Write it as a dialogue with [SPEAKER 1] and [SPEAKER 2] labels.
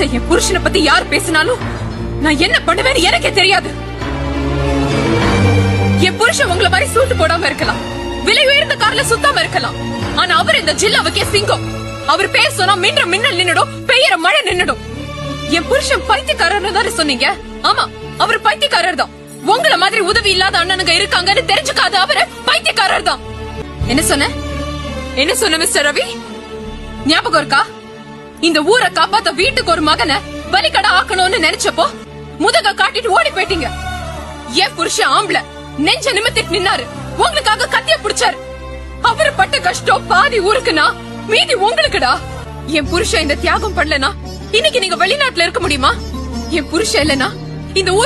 [SPEAKER 1] அடுத்த என் புருஷனை பத்தி யார் பேசினாலும் நான் என்ன பண்ணுவேன்னு எனக்கே தெரியாது. என் புருஷன் உங்களை மாதிரி சூட்டு போடாம இருக்கலாம், விலை உயர்ந்த கார்ல சுத்தாம இருக்கலாம், ஆனா அவர் இந்த ஜில்லாவுக்கே சிங்கம். அவர் பேர் சொன்னா மின்ற மின்னல் நின்னுடும், பெய்யற மழை நின்னுடும். என் புருஷன் பைத்தியக்காரர் தானே சொன்னீங்க? ஆமா, அவர் பைத்தியக்காரர் தான். உங்கள மாதிரி உதவி இல்லாத அண்ணனுங்க இருக்காங்கன்னு தெரிஞ்சுக்காத அவரு பைத்தியக்காரர் தான். என்ன சொன்ன மிஸ்டர் ரவி? ஞாபகம் இருக்கா? இந்த ஊரை காப்பாத்த வீட்டுக்கு ஒரு மகனை பலிக்கடை ஆக்கணும்னு நினைச்சப்போ முதுக காட்டிட்டு ஓடி போயிட்டீங்க. என் புருஷன் ஆம்பளை நெஞ்ச நிமித்திட்டு நின்னாரு, உங்களுக்காக கத்திய புடிச்சாரு. அவரு பட்ட கஷ்டம் பாதி ஊருக்குனா மீதி உங்களுக்குடா. என் புருஷன் இந்த தியாகம் பண்ணலனா இன்னைக்கு நீங்க வெளிநாட்டுல இருக்க முடியுமா? என் புருஷன் இல்லனா இந்த ஊர்